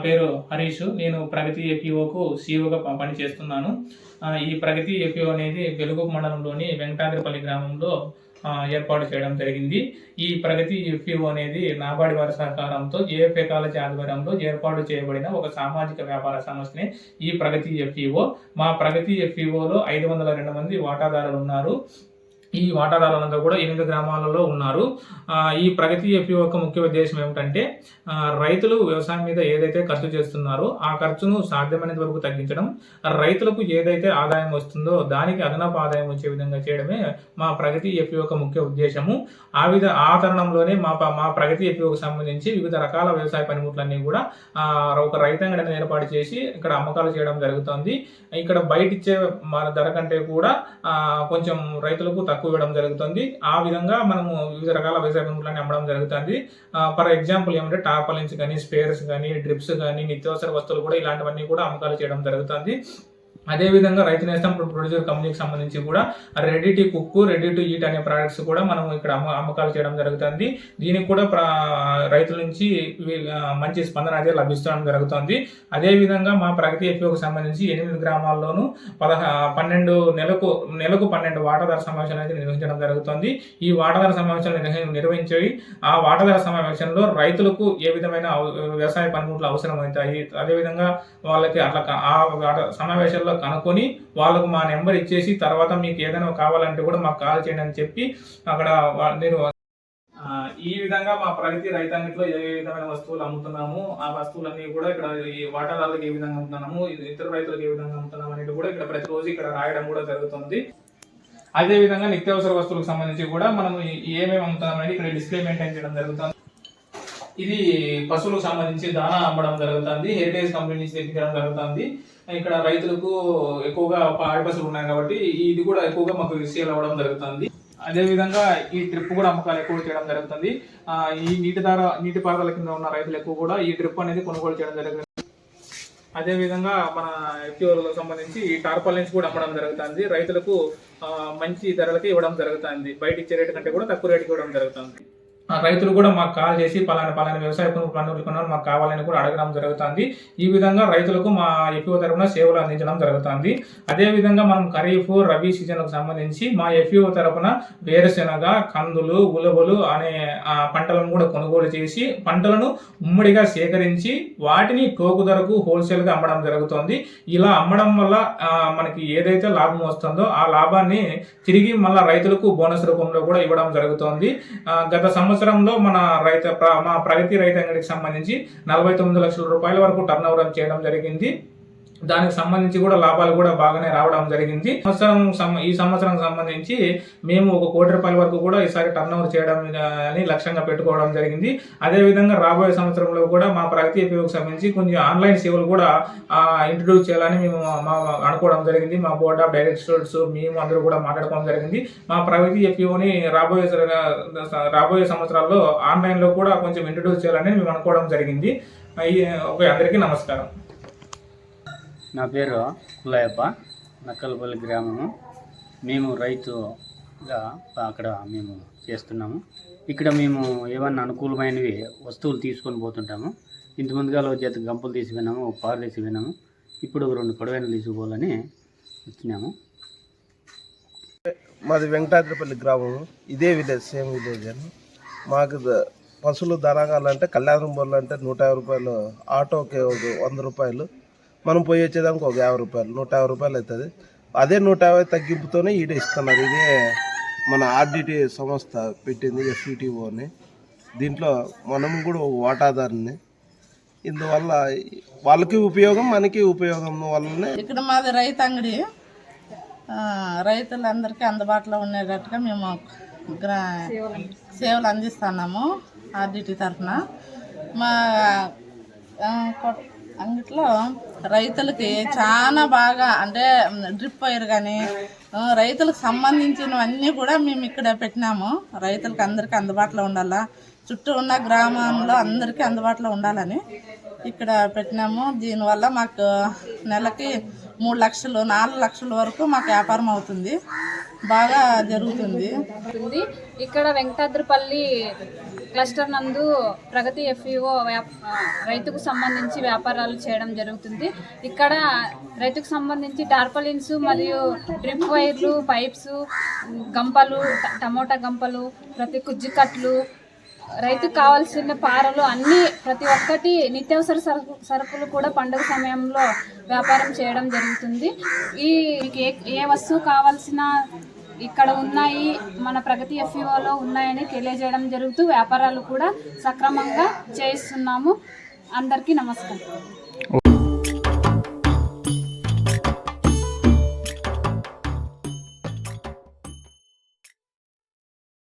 పేరు హరీష్. నేను ప్రగతి ఎఫ్ఈఓకు సీఈఓగా పనిచేస్తున్నాను. ఈ ప్రగతి ఎఫ్ఈఓ అనేది వెలుగు మండలంలోని వెంకటాద్రిపల్లి గ్రామంలో ఏర్పాటు చేయడం జరిగింది. ఈ ప్రగతి ఎఫ్ఈఓ అనేది నాబార్డు వారి సహకారంతో ఏఎఫ్ఏ కాలేజీ ఆధ్వర్యంలో ఏర్పాటు చేయబడిన ఒక సామాజిక వ్యాపార సంస్థనే ఈ ప్రగతి ఎఫ్ఈఓ. మా ప్రగతి ఎఫ్ఈఓలో 502 మంది వాటాదారులు ఉన్నారు. ఈ వాటాదారులందరూ కూడా 8 గ్రామాలలో ఉన్నారు. ఈ ప్రగతి ఎఫ్ఈఓ యొక్క ముఖ్య ఉద్దేశం ఏమిటంటే రైతులు వ్యవసాయం మీద ఏదైతే ఖర్చు చేస్తున్నారో ఆ ఖర్చును సాధ్యమైనంత వరకు తగ్గించడం, రైతులకు ఏదైతే ఆదాయం వస్తుందో దానికి అదనపు ఆదాయం వచ్చే విధంగా చేయడమే మా ప్రగతి ఎఫ్ఈఓ యొక్క ముఖ్య ఉద్దేశము. ఆ తరుణంలోనే మా ప్రగతి ఎఫ్ఈఓకి సంబంధించి వివిధ రకాల వ్యవసాయ పనిముట్లన్నీ కూడా ఒక రైతాంగడిని ఏర్పాటు చేసి ఇక్కడ అమ్మకాలు చేయడం జరుగుతుంది. ఇక్కడ బయట ఇచ్చే ధర కంటే కూడా కొంచెం రైతులకు తక్కువ ఇవ్వడం జరుగుతుంది. ఆ విధంగా మనము వివిధ రకాల వ్యవసాయ పనిముట్లని అమ్మడం జరుగుతుంది. ఫర్ ఎగ్జాంపుల్ ఏమంటే టార్పాలిన్స్ కానీ, స్పేర్స్ కానీ, డ్రిప్స్ కానీ, నిత్యావసర వస్తువులు కూడా ఇలాంటివన్నీ కూడా అమ్మకాలు చేయడం జరుగుతుంది. అదేవిధంగా రైతు నేస్తం ప్రొడ్యూసర్ కంపెనీకి సంబంధించి కూడా ready to cook, ready to eat అనే ప్రోడక్ట్స్ కూడా మనం ఇక్కడ అమ్మకాలు చేయడం జరుగుతుంది. దీనికి కూడా రైతుల నుంచి మంచి స్పందన అయితే లభిస్తడం జరుగుతుంది. అదేవిధంగా మా ప్రగతి ఎఫ్ఓకి సంబంధించి 8 గ్రామాల్లోనూ 12 వాటాదారు సమావేశాలు అయితే నిర్వహించడం జరుగుతుంది. ఈ వాటాదారు సమావేశాలు నిర్వహించి ఆ వాటాదారు సమావేశంలో రైతులకు ఏ విధమైన వ్యవసాయ పనిముట్లు అవసరమవుతాయి, అదేవిధంగా వాళ్ళకి అట్లా ఆ సమావేశాల్లో కనుక్కొని వాళ్ళకు మా నెంబర్ ఇచ్చేసి తర్వాత మీకు ఏదైనా కావాలంటే కూడా మాకు కాల్ చేయండి అని చెప్పి అక్కడ నేను ఈ విధంగా మా ప్రగతి రైతాంగంలో ఏ విధమైన వస్తువులు అమ్ముతున్నాము, ఆ వస్తువులన్నీ కూడా ఇక్కడ ఈ వాటాదారులకు ఏ విధంగా అమ్ముతున్నాము, ఇతర రైతులకు ఏ విధంగా అమ్ముతున్నాము అనేది కూడా ఇక్కడ ప్రతిరోజు ఇక్కడ రాయడం కూడా జరుగుతుంది. అదేవిధంగా నిత్యావసర వస్తువులకు సంబంధించి కూడా మనం ఏమేమి అమ్ముతున్నాం అనేది ఇక్కడ డిస్ప్లే మెయింటైన్ చేయడం జరుగుతుంది. ఇది పశువులకు సంబంధించి దానా అమ్మడం జరుగుతుంది. హెరిటేజ్ కంపెనీ నుంచి తెప్పించడం జరుగుతుంది. ఇక్కడ రైతులకు ఎక్కువగా పాడి పశువులు ఉన్నాయి కాబట్టి ఇది కూడా ఎక్కువగా మాకు సేల్ అవ్వడం జరుగుతుంది. అదేవిధంగా ఈ ట్రిప్ కూడా అమ్మకాలు ఎక్కువ చేయడం జరుగుతుంది. ఈ నీటిపారుదల కింద ఉన్న రైతులు ఎక్కువ కూడా ఈ ట్రిప్ అనేది కొనుగోలు చేయడం జరుగుతుంది. అదేవిధంగా మన ఎఫ్ఈఓలకు సంబంధించి ఈ టార్పాలిన్స్ కూడా అమ్మడం జరుగుతుంది. రైతులకు మంచి ధరలకి ఇవ్వడం జరుగుతుంది. బయట ఇచ్చే రేటు కంటే కూడా తక్కువ రేటుకి ఇవ్వడం జరుగుతుంది. రైతులు కూడా మాకు కాల్ చేసి పలానా వ్యవసాయ పనులు కొనాలి మాకు కావాలని కూడా అడగడం జరుగుతుంది. ఈ విధంగా రైతులకు మా ఎఫ్ఈఓ తరఫున సేవలు అందించడం జరుగుతుంది. అదేవిధంగా మనం ఖరీఫ్, రబీ సీజన్కు సంబంధించి మా ఎఫ్ఈఓ తరఫున వేరుశెనగ, కందులు, ఉలవలు అనే పంటలను కూడా కొనుగోలు చేసి పంటలను ఉమ్మడిగా సేకరించి వాటిని టోకు ధరకు హోల్సేల్గా అమ్మడం జరుగుతుంది. ఇలా అమ్మడం వల్ల మనకి ఏదైతే లాభం వస్తుందో ఆ లాభాన్ని తిరిగి మళ్ళీ రైతులకు బోనస్ రూపంలో కూడా ఇవ్వడం జరుగుతుంది. గత సంవత్సరంలో మా ప్రగతి రైతాంగానికి సంబంధించి 49 లక్షల రూపాయల వరకు టర్న్ ఓవర్ చేయడం జరిగింది. దానికి సంబంధించి కూడా లాభాలు కూడా బాగానే రావడం జరిగింది. ఈ సంవత్సరం సంబంధించి మేము 1 కోటి రూపాయల వరకు కూడా ఈసారి టర్న్ ఓవర్ చేయడం అని లక్ష్యంగా పెట్టుకోవడం జరిగింది. అదేవిధంగా రాబోయే సంవత్సరంలో కూడా మా ప్రగతి ఎఫ్ఈఓకి సంబంధించి కొన్ని ఆన్లైన్ సేవలు కూడా ఇంట్రడ్యూస్ చేయాలని మేము అనుకోవడం జరిగింది. మా బోర్డ్ ఆఫ్ డైరెక్టర్స్ మేము అందరూ కూడా మాట్లాడుకోవడం జరిగింది. మా ప్రగతి ఎఫ్ఈఓని రాబోయే సంవత్సరాల్లో ఆన్లైన్లో కూడా కొంచెం ఇంట్రడ్యూస్ చేయాలని మేము అనుకోవడం జరిగింది. అందరికీ నమస్కారం. నా పేరు కులాయప్ప, నక్కలపల్లి గ్రామము. మేము రైతుగా అక్కడ మేము చేస్తున్నాము. ఇక్కడ మేము ఏమన్నా అనుకూలమైనవి వస్తువులు తీసుకొని పోతుంటాము. ఇంత ముందుగా జత గంపులు తీసుకున్నాము, పాలు తీసుకున్నాము. ఇప్పుడు 2 పొడవైనలు తీసుకుపోవాలని వచ్చినాము. మాది వెంకటాద్రిపల్లి గ్రామము. ఇదే విలేజ్, సేమ్ విలేజ్ అని. మాకు పశువులు దనాగాలంటే కళ్యాణం బొర్లు అంటే 150 రూపాయలు, ఆటోకి 100 రూపాయలు, మనం పోయి వచ్చేదానికి 50 రూపాయలు, 150 రూపాయలు అవుతుంది. అదే 150 తగ్గింపుతోనే ఈడ ఇస్తున్నారు. ఇదే మన ఆర్డిటి సంస్థ పెట్టింది, ఎఫ్ఈటీఓని. దీంట్లో మనం కూడా ఒక వాటాదారుని. ఇందువల్ల వాళ్ళకి ఉపయోగం, మనకి ఉపయోగం వల్లనే. ఇక్కడ మాది రైతు అంగడి. రైతులందరికీ అందుబాటులో ఉండేటట్టుగా మేము సేవలు అందిస్తున్నాము ఆర్డిటి తరఫున. మా అంగిట్లో రైతులకి చాలా బాగా అంటే డ్రిప్ వైర్ కానీ రైతులకు సంబంధించినవన్నీ కూడా మేము ఇక్కడ పెట్టినాము. రైతులకు అందరికీ అందుబాటులో ఉండాలా, చుట్టూ ఉన్న గ్రామంలో అందరికీ అందుబాటులో ఉండాలని ఇక్కడ పెట్టినాము. దీనివల్ల మాకు నెలకి 3 లక్షలు 4 లక్షల వరకు మాకు వ్యాపారం అవుతుంది, బాగా జరుగుతుంది. ఇక్కడ వెంకటాద్రిపల్లి క్లస్టర్ నందు ప్రగతి ఎఫ్ఈఓ రైతుకు సంబంధించి వ్యాపారాలు చేయడం జరుగుతుంది. ఇక్కడ రైతుకు సంబంధించి టార్పలిన్స్ మరియు డ్రిప్ వైర్లు, పైప్స్, గంపలు, టమోటా గంపలు, ప్రతి కుజ్జికట్లు, రైతుకు కావాల్సిన పారలు అన్నీ ప్రతి ఒక్కటి నిత్యావసర సరుకులు కూడా పండుగ సమయంలో వ్యాపారం చేయడం జరుగుతుంది. ఏ వస్తువు కావాల్సిన ఇక్కడ ఉన్నాయి, మన ప్రగతి ఎఫ్ఈఓలో ఉన్నాయని తెలియజేయడం జరుగుతూ వ్యాపారాలు కూడా సక్రమంగా చేయిస్తున్నాము. అందరికీ నమస్కారం.